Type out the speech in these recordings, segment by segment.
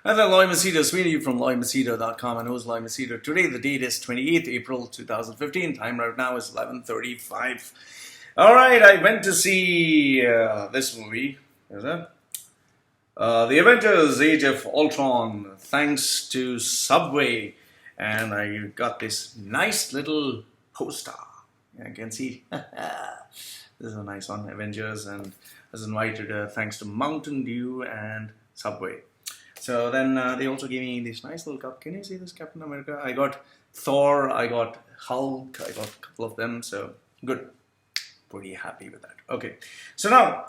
And then Loy Machedo, speaking to you from LoyMachedo.com and who's Loy Machedo. Today the date is 28th April 2015. Time right now is 11:35. Alright, I went to see this movie. Is it? The Avengers Age of Ultron, thanks to Subway. And I got this nice little poster. I can see. This is a nice one, Avengers, and I was invited thanks to Mountain Dew and Subway. So then they also gave me this nice little cup. Can you see this, Captain America? I got Thor, I got Hulk, I got a couple of them. So good. Pretty happy with that. Okay. So now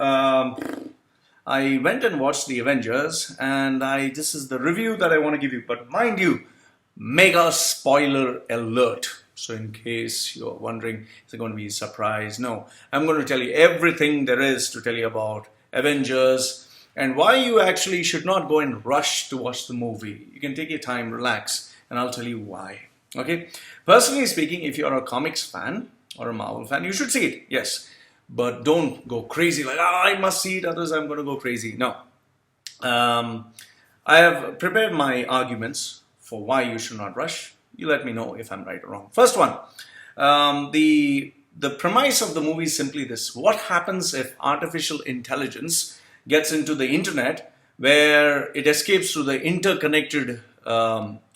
I went and watched the Avengers, and this is the review that I want to give you. But mind you, mega spoiler alert. So in case you're wondering, is it going to be a surprise? No. I'm going to tell you everything there is to tell you about Avengers, and why you actually should not go and rush to watch the movie. You can take your time, relax, and I'll tell you why. Okay? Personally speaking, if you're a comics fan or a Marvel fan, you should see it, yes. But don't go crazy like, I must see it, others I'm going to go crazy. No. I have prepared my arguments for why you should not rush. You let me know if I'm right or wrong. First one, the premise of the movie is simply this. What happens if artificial intelligence gets into the internet, where it escapes through the interconnected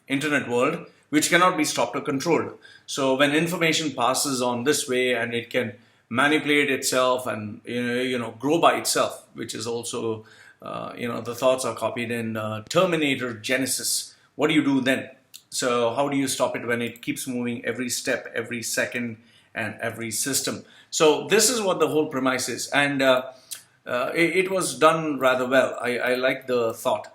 internet world, which cannot be stopped or controlled? So when information passes on this way, and it can manipulate itself and grow by itself, which is also the thoughts are copied in Terminator Genesis. What do you do then? So how do you stop it when it keeps moving every step, every second, and every system? So this is what the whole premise is, and it was done rather well. I like the thought.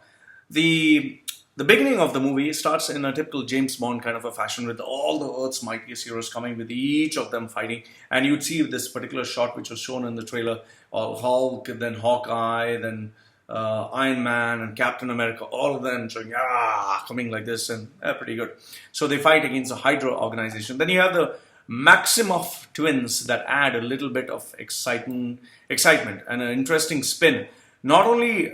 The beginning of the movie starts in a typical James Bond kind of a fashion, with all the Earth's mightiest heroes coming, with each of them fighting. And you'd see this particular shot which was shown in the trailer, Hulk, then Hawkeye, then Iron Man and Captain America, all of them showing, coming like this, and pretty good. So they fight against the Hydra organization. Then you have the Maximoff twins that add a little bit of excitement and an interesting spin. Not only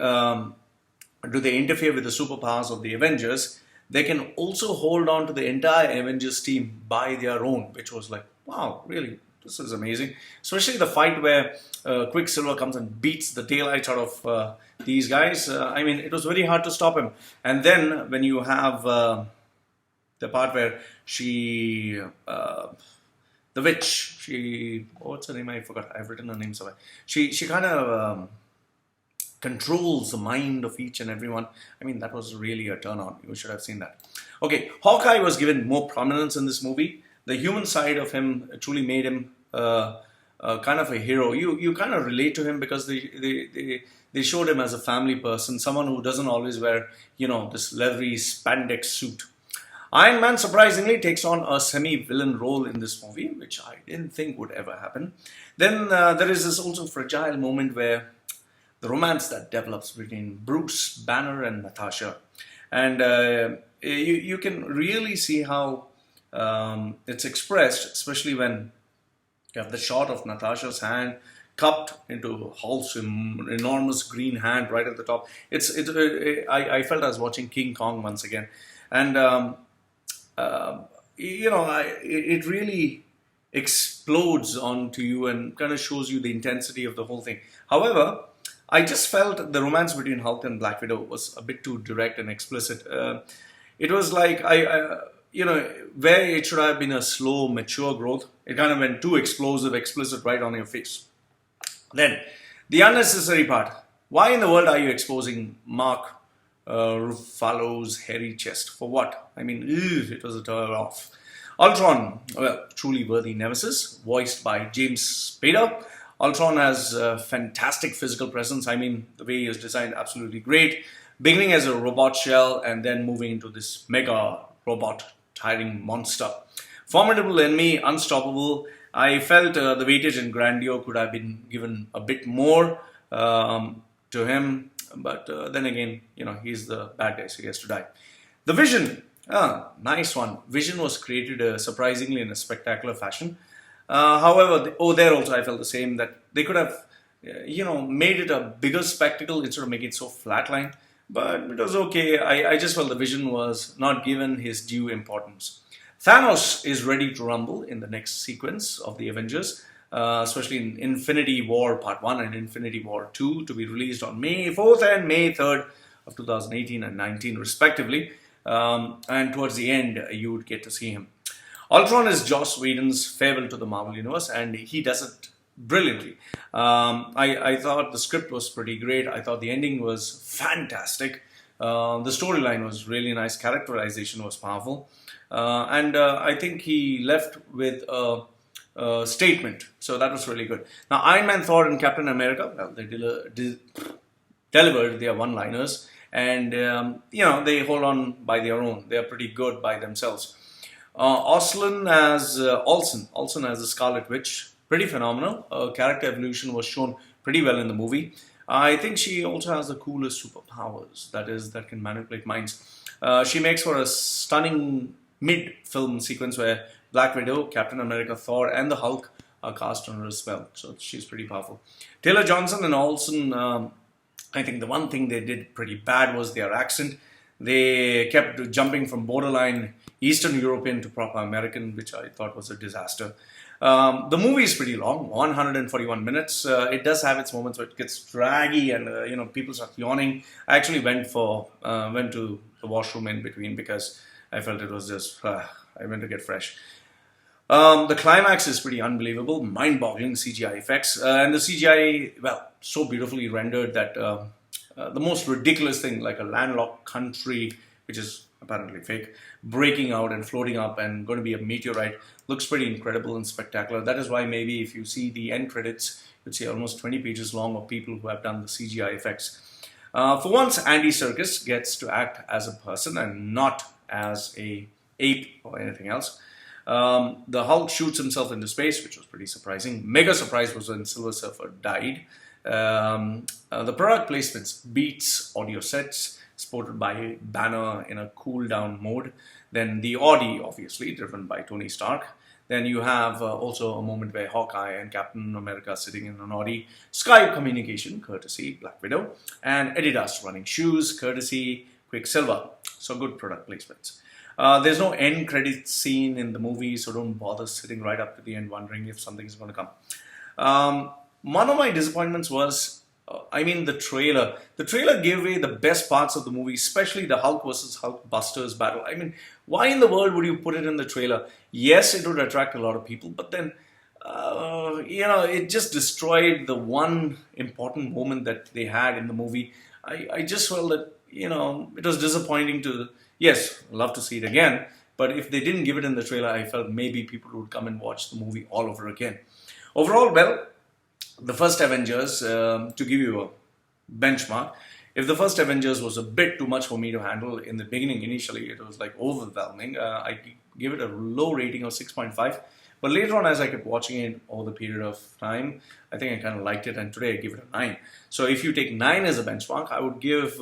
do they interfere with the superpowers of the Avengers, they can also hold on to the entire Avengers team by their own, which was like, wow, really, this is amazing. Especially the fight where Quicksilver comes and beats the daylight out of these guys. I mean, it was very hard to stop him. And then when you have the part where she... the witch, what's her name? I forgot. I've written her name somewhere. She kind of controls the mind of each and everyone. I mean, that was really a turn on. You should have seen that. Okay, Hawkeye was given more prominence in this movie. The human side of him truly made him kind of a hero. You kind of relate to him because they showed him as a family person, someone who doesn't always wear, this leathery spandex suit. Iron Man surprisingly takes on a semi-villain role in this movie, which I didn't think would ever happen. Then there is this also fragile moment where the romance that develops between Bruce Banner and Natasha. And you can really see how it's expressed, especially when you have the shot of Natasha's hand cupped into Hulk's enormous green hand right at the top. I felt I was watching King Kong once again. And it really explodes onto you and kind of shows you the intensity of the whole thing. However, I just felt the romance between Hulk and Black Widow was a bit too direct and explicit. It was like, where it should have been a slow, mature growth, it kind of went too explosive, explicit right on your face. Then, the unnecessary part. Why in the world are you exposing Mark Ruffalo's hairy chest? For what? I mean, it was a turn off. Ultron, well, truly worthy nemesis, voiced by James Spader. Ultron has a fantastic physical presence. I mean, the way he is designed, absolutely great. Beginning as a robot shell and then moving into this mega robot tiring monster. Formidable enemy, unstoppable. I felt the weightage and grandeur could have been given a bit more to him. But then again, he's the bad guy, so he has to die. The Vision, nice one. Vision was created surprisingly in a spectacular fashion. However, there also I felt the same, that they could have, made it a bigger spectacle instead of making it so flatline. but it was okay. I just felt the Vision was not given his due importance. Thanos is ready to rumble in the next sequence of the Avengers, especially in Infinity War Part 1 and Infinity War 2, to be released on May 4th and May 3rd of 2018 and 19, respectively. And towards the end, you would get to see him. Ultron is Joss Whedon's farewell to the Marvel Universe, and he does it brilliantly. I thought the script was pretty great. I thought the ending was fantastic. The storyline was really nice. Characterization was powerful. And I think he left with a statement. So that was really good. Now, Iron Man, Thor, and Captain America, well, they delivered their one-liners. And, they hold on by their own. They are pretty good by themselves. Olsen as the Scarlet Witch, pretty phenomenal. Character evolution was shown pretty well in the movie. I think she also has the coolest superpowers, that can manipulate minds. She makes for a stunning mid-film sequence where Black Widow, Captain America, Thor, and the Hulk are cast on her as well. So she's pretty powerful. Taylor Johnson and Olsen, I think the one thing they did pretty bad was their accent. They kept jumping from borderline Eastern European to proper American, which I thought was a disaster. The movie is pretty long, 141 minutes. It does have its moments where it gets draggy and people start yawning. I actually went to the washroom in between because I felt it was just I went to get fresh. The climax is pretty unbelievable, mind-boggling CGI effects, and the CGI, well, so beautifully rendered that the most ridiculous thing, like a landlocked country, which is apparently fake, breaking out and floating up and going to be a meteorite, looks pretty incredible and spectacular. That is why maybe if you see the end credits, you'd see almost 20 pages long of people who have done the CGI effects. For once, Andy Serkis gets to act as a person and not as a ape or anything else. The Hulk shoots himself into space, which was pretty surprising. Mega surprise was when Silver Surfer died. The product placements: Beats audio sets, supported by Banner in a cool down mode. Then the Audi, obviously, driven by Tony Stark. Then you have also a moment where Hawkeye and Captain America sitting in an Audi. Skype communication, courtesy Black Widow. And Adidas running shoes, courtesy Quicksilver. So good product placements. There's no end credit scene in the movie, so don't bother sitting right up to the end wondering if something's going to come. One of my disappointments was, the trailer. The trailer gave away the best parts of the movie, especially the Hulk versus Hulk Busters battle. Why in the world would you put it in the trailer? Yes, it would attract a lot of people, but then, it just destroyed the one important moment that they had in the movie. I just felt that, it was disappointing to... Yes, I'd love to see it again, but if they didn't give it in the trailer, I felt maybe people would come and watch the movie all over again. Overall, well, the first Avengers, to give you a benchmark, if the first Avengers was a bit too much for me to handle in the beginning, initially it was like overwhelming, I give it a low rating of 6.5. But later on, as I kept watching it over the period of time, I think I kind of liked it, and today I give it a 9. So if you take 9 as a benchmark, I would give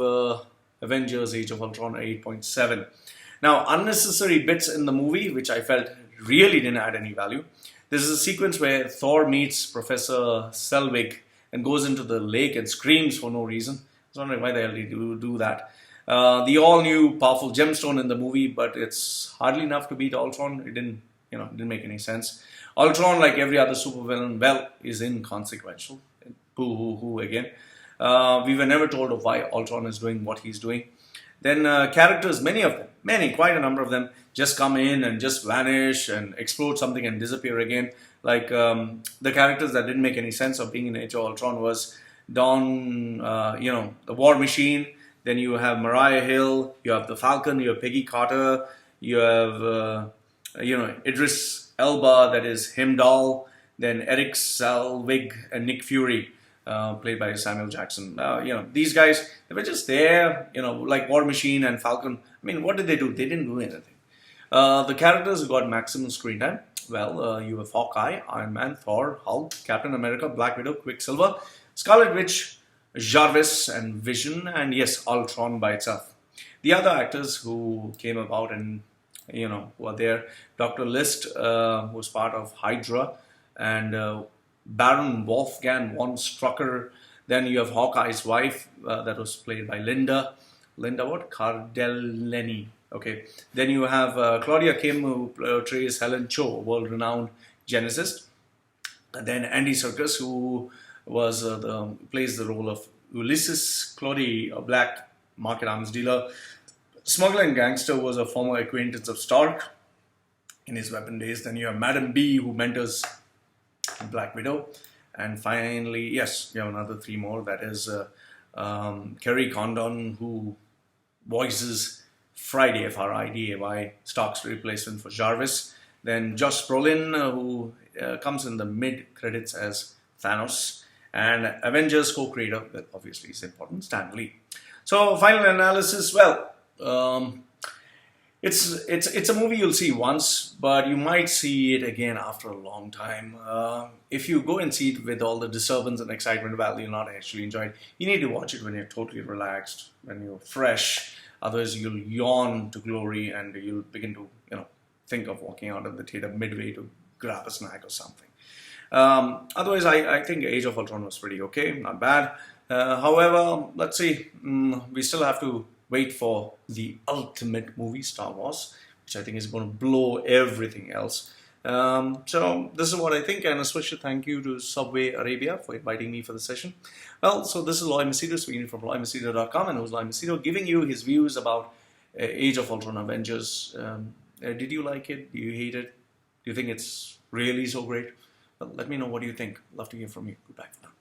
Avengers Age of Ultron 8.7. Now, unnecessary bits in the movie, which I felt really didn't add any value. This is a sequence where Thor meets Professor Selvig and goes into the lake and screams for no reason. I was wondering why the hell did you do that. The all-new powerful gemstone in the movie, but it's hardly enough to beat Ultron. It didn't make any sense. Ultron, like every other supervillain, well, is inconsequential. Boo-hoo-hoo again. We were never told of why Ultron is doing what he's doing. Then characters, quite a number of them, just come in and just vanish and explode something and disappear again. Like the characters that didn't make any sense of being in Age of Ultron was Dawn, the War Machine. Then you have Mariah Hill, you have the Falcon, you have Peggy Carter, you have, Idris Elba, that is Heimdall, then Eric Selvig and Nick Fury. Played by Samuel Jackson. These guys, they were just there, like War Machine and Falcon. What did they do? They didn't do anything. The characters who got maximum screen time, well, you have Hawkeye, Iron Man, Thor, Hulk, Captain America, Black Widow, Quicksilver, Scarlet Witch, Jarvis, and Vision, and yes, Ultron by itself. The other actors who came about and, who are there, Dr. List, who was part of Hydra, and Baron Wolfgang von Strucker. Then you have Hawkeye's wife, that was played by Linda. Linda what? Cardellini. Okay. Then you have Claudia Kim, who portrays Helen Cho, world-renowned geneticist. And then Andy Serkis, who plays the role of Ulysses Claudy, a black market arms dealer. Smuggler and gangster was a former acquaintance of Stark in his weapon days. Then you have Madam B, who mentors Black Widow. And finally, yes, we have another three more. That is Kerry Condon, who voices Friday, Friday, Stark's replacement for Jarvis. Then Josh Brolin, who comes in the mid-credits as Thanos. And Avengers co-creator, that obviously is important, Stan Lee. So, final analysis, well, it's a movie you'll see once, but you might see it again after a long time. If you go and see it with all the disturbance and excitement value, you'll not actually enjoy it. You need to watch it when you're totally relaxed, when you're fresh. Otherwise, you'll yawn to glory and you'll begin to, think of walking out of the theater midway to grab a snack or something. Otherwise, I think Age of Ultron was pretty okay, not bad. However, let's see, we still have to wait for the ultimate movie, Star Wars, which I think is going to blow everything else. So this is what I think, and a special thank you to Subway Arabia for inviting me for the session. Well, so this is Loy Machedo speaking from LoyMachedo.com, and it was Loy Machedo giving you his views about Age of Ultron Avengers. Did you like it? Do you hate it? Do you think it's really so great? Well, let me know what you think. Love to hear from you. Goodbye for now.